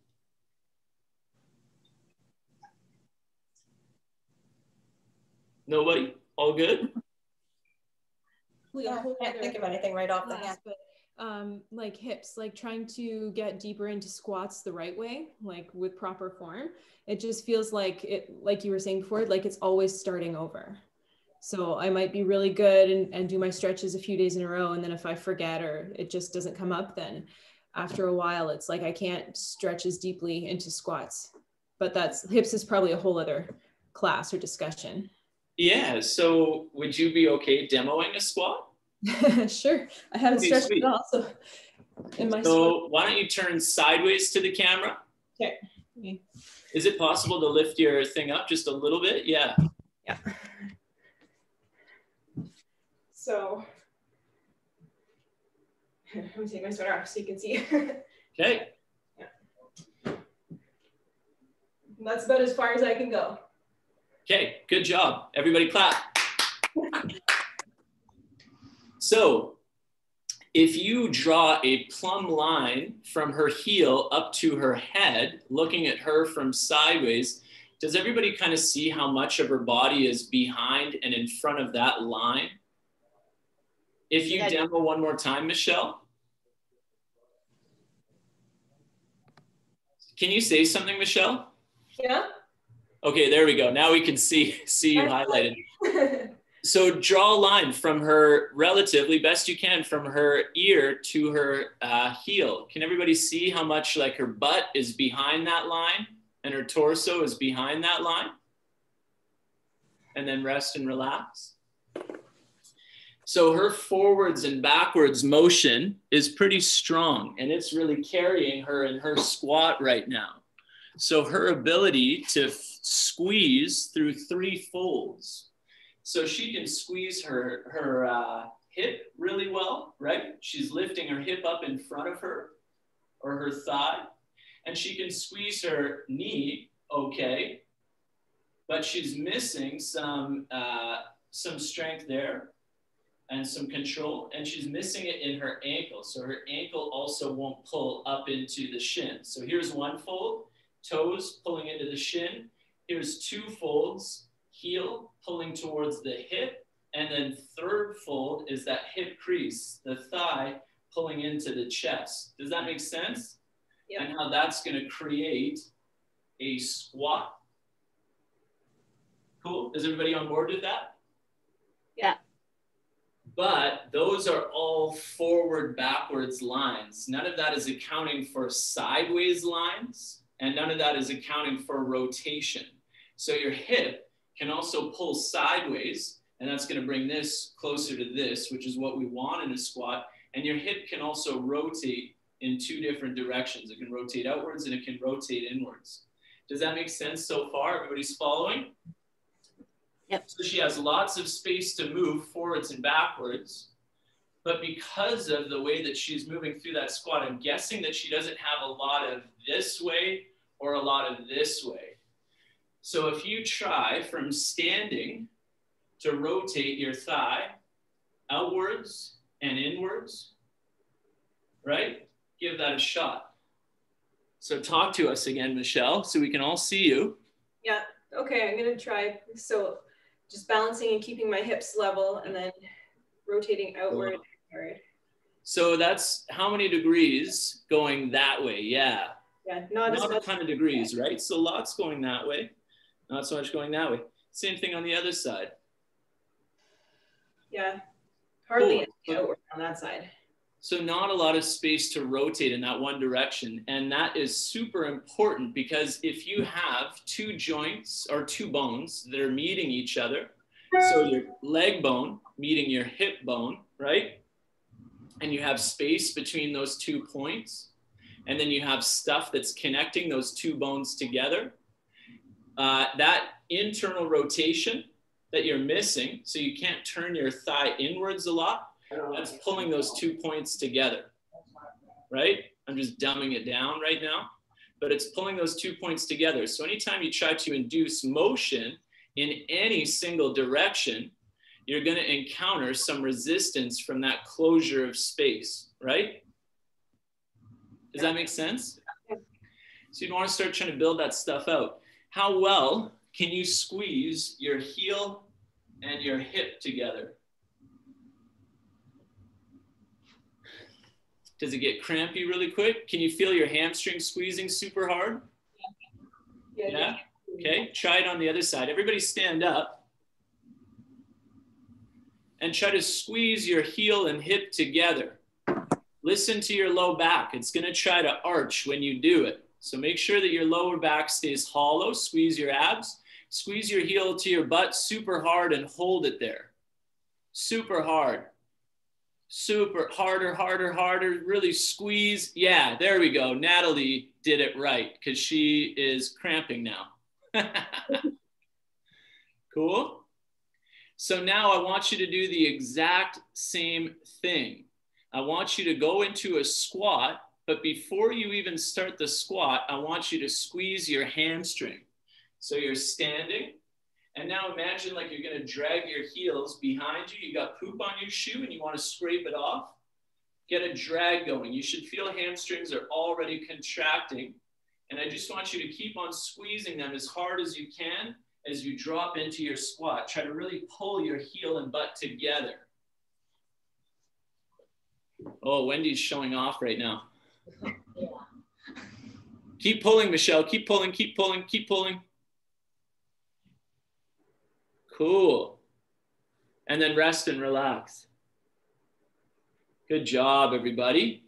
Nobody? All good? I can't think of anything right off the hand. But like hips, like trying to get deeper into squats the right way, like with proper form, it just feels like it, like you were saying before, like it's always starting over. So I might be really good and do my stretches a few days in a row, and then if I forget or it just doesn't come up, then after a while it's like I can't stretch as deeply into squats. But hips is probably a whole other class or discussion. Yeah, so would you be okay demoing a squat? Sure, I haven't stretched it also in my So why don't you turn sideways to the camera? Okay. Is it possible to lift your thing up just a little bit? Yeah. Yeah. So let me take my sweater off so you can see. Okay. Yeah. That's about as far as I can go. Okay, good job. Everybody clap. So If you draw a plumb line from her heel up to her head, looking at her from sideways, does everybody kind of see how much of her body is behind and in front of that line? If you demo one more time, Michelle. Can you say something, Michelle? Yeah. Okay, there we go. Now we can see you highlighted. So draw a line from her, relatively best you can, from her ear to her heel. Can everybody see how much like her butt is behind that line and her torso is behind that line? And then rest and relax. So her forwards and backwards motion is pretty strong, and it's really carrying her in her squat right now. So her ability to squeeze through 3 folds. So she can squeeze her hip really well, right? She's lifting her hip up in front of her or her thigh, and she can squeeze her knee, okay, but she's missing some strength there and some control, and she's missing it in her ankle. So her ankle also won't pull up into the shin. So here's 1 fold, toes pulling into the shin. Here's 2 folds, heel pulling towards the hip, and then 3rd fold is that hip crease, the thigh pulling into the chest. Does that make sense? Yep. And how that's going to create a squat. Cool. Is everybody on board with that? Yeah. But those are all forward backwards lines. None of that is accounting for sideways lines, and none of that is accounting for rotation. So your hip can also pull sideways, and that's going to bring this closer to this, which is what we want in a squat. And your hip can also rotate in 2 different directions. It can rotate outwards and it can rotate inwards. Does that make sense so far? Everybody's following? Yep. So she has lots of space to move forwards and backwards. But because of the way that she's moving through that squat, I'm guessing that she doesn't have a lot of this way or a lot of this way. So if you try from standing to rotate your thigh outwards and inwards, right? Give that a shot. So talk to us again, Michelle, so we can all see you. Yeah, okay, I'm gonna try. So just balancing and keeping my hips level and then rotating outward. So that's how many degrees going that way? Yeah. Yeah, not as much. A ton of degrees, right? So lots going that way, not so much going that way. Same thing on the other side. Yeah, hardly cool. outward on that side. So not a lot of space to rotate in that one direction. And that is super important because if you have 2 joints or 2 bones that are meeting each other, so your leg bone meeting your hip bone, right? And you have space between those 2 points, and then you have stuff that's connecting those 2 bones together, that internal rotation that you're missing, so you can't turn your thigh inwards a lot, that's pulling those 2 points together, right? I'm just dumbing it down right now, but it's pulling those 2 points together. So anytime you try to induce motion in any single direction, you're going to encounter some resistance from that closure of space, right? Does that make sense? So you want to start trying to build that stuff out. How well can you squeeze your heel and your hip together? Does it get crampy really quick? Can you feel your hamstring squeezing super hard? Yeah? Okay, try it on the other side. Everybody stand up and try to squeeze your heel and hip together. Listen to your low back. It's going to try to arch when you do it. So make sure that your lower back stays hollow. Squeeze your abs. Squeeze your heel to your butt super hard and hold it there. Super hard. Super harder, harder, harder. Really squeeze. Yeah, there we go. Natalie did it right because she is cramping now. Cool. So now I want you to do the exact same thing. I want you to go into a squat, but before you even start the squat, I want you to squeeze your hamstring. So you're standing, and now imagine like you're going to drag your heels behind you. You got poop on your shoe and you want to scrape it off. get a drag going. You should feel hamstrings are already contracting. And I just want you to keep on squeezing them as hard as you can as you drop into your squat. Try to really pull your heel and butt together. Oh, Wendy's showing off right now. Yeah. Keep pulling, Michelle. Keep pulling, keep pulling, keep pulling. Cool. And then rest and relax. Good job, everybody.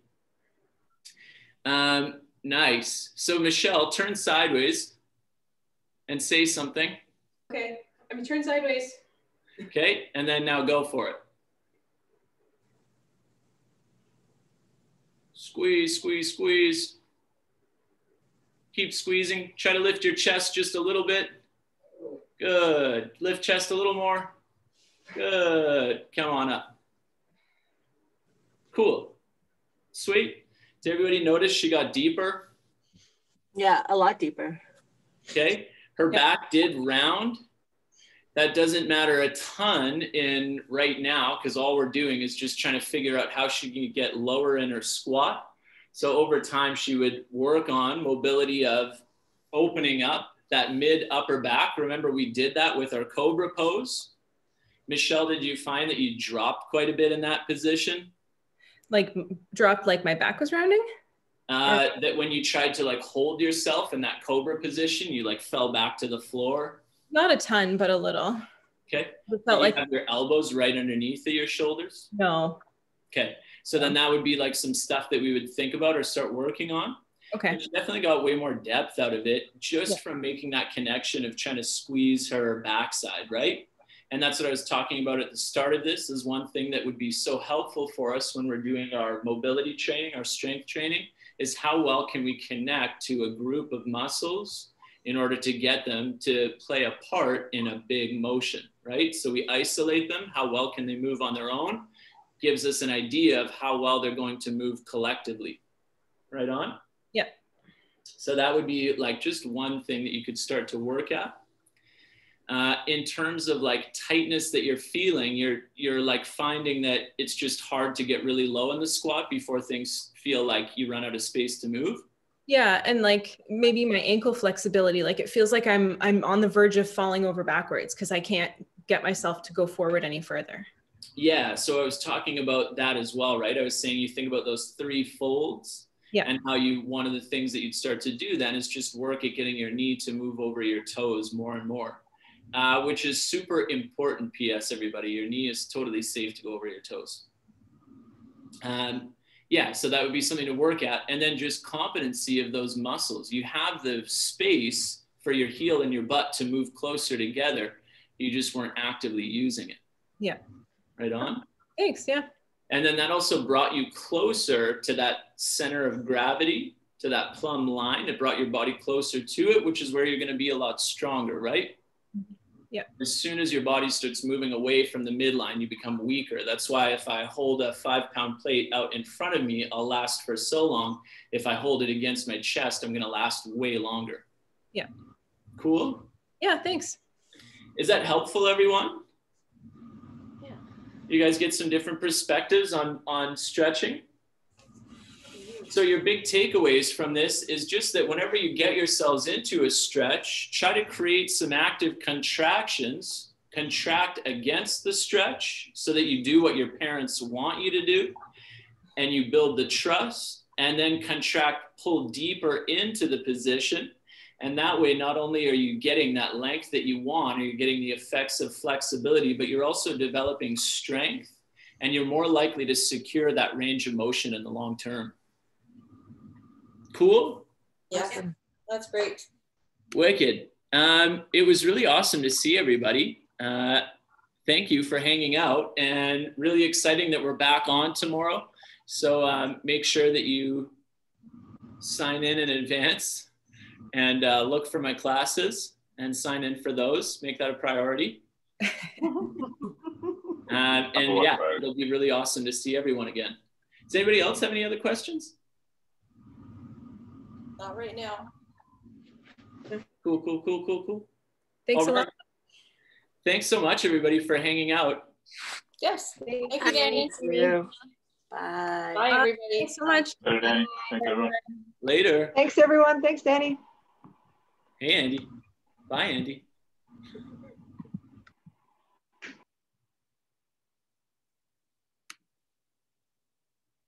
Nice. So Michelle, turn sideways and say something. Okay, I'm gonna turn sideways. Okay, and then now go for it. Squeeze, squeeze, squeeze. Keep squeezing. Try to lift your chest just a little bit. Good. Lift chest a little more. Good. Come on up. Cool. Sweet. Did everybody notice she got deeper? Yeah, a lot deeper. Okay. Her back did round. That doesn't matter a ton in right now because all we're doing is just trying to figure out how she can get lower in her squat. So over time, she would work on mobility of opening up that mid upper back. Remember, we did that with our Cobra pose. Michelle, did you find that you dropped quite a bit in that position? Like dropped like my back was rounding? That when you tried to like hold yourself in that Cobra position, you like fell back to the floor? Not a ton, but a little. Okay. It felt you like have your elbows right underneath of your shoulders? no. Okay. So then that would be like some stuff that we would think about or start working on. Okay. But she definitely got way more depth out of it just from making that connection of trying to squeeze her backside, right? And that's what I was talking about at the start of this is one thing that would be so helpful for us when we're doing our mobility training, our strength training, is how well can we connect to a group of muscles in order to get them to play a part in a big motion, right? So we isolate them. How well can they move on their own? Gives us an idea of how well they're going to move collectively. Right on? Yeah. So that would be like just one thing that you could start to work at. In terms of like tightness that you're feeling, you're like finding that it's just hard to get really low in the squat before things feel like you run out of space to move. Yeah, and like maybe my ankle flexibility, like it feels like I'm on the verge of falling over backwards because I can't get myself to go forward any further. Yeah, so I was talking about that as well, right? I was saying you think about those 3 folds. Yeah. And how one of the things that you'd start to do then is just work at getting your knee to move over your toes more and more, which is super important. PS, everybody, your knee is totally safe to go over your toes. Yeah, so that would be something to work at. And then just competency of those muscles. You have the space for your heel and your butt to move closer together. You just weren't actively using it. Yeah. Right on? Thanks, yeah. And then that also brought you closer to that center of gravity, to that plumb line. It brought your body closer to it, which is where you're going to be a lot stronger, right? Yeah. As soon as your body starts moving away from the midline, you become weaker. That's why if I hold a 5-pound plate out in front of me, I'll last for so long. If I hold it against my chest, I'm going to last way longer. Yeah. Cool? Yeah, thanks. Is that helpful, everyone? You guys get some different perspectives on stretching. So your big takeaways from this is just that whenever you get yourselves into a stretch, try to create some active contractions, contract against the stretch so that you do what your parents want you to do and you build the trust, and then contract, pull deeper into the position. And that way, not only are you getting that length that you want, or you're getting the effects of flexibility, but you're also developing strength, and you're more likely to secure that range of motion in the long term. Cool? Yeah, that's great. Wicked. It was really awesome to see everybody. Thank you for hanging out, and really exciting that we're back on tomorrow. So make sure that you sign in advance. And look for my classes and sign in for those. Make that a priority. And yeah, it'll be really awesome to see everyone again. Does anybody else have any other questions? Not right now. Cool. Thanks a lot. Thanks so much, everybody, for hanging out. Yes. Thank you, Danny. Thank you. Bye. Bye. everybody. Thanks so much. Later, Danny. Thanks, everyone. Later. Thanks, everyone. Thanks, Danny. Hey, Andy. Bye, Andy.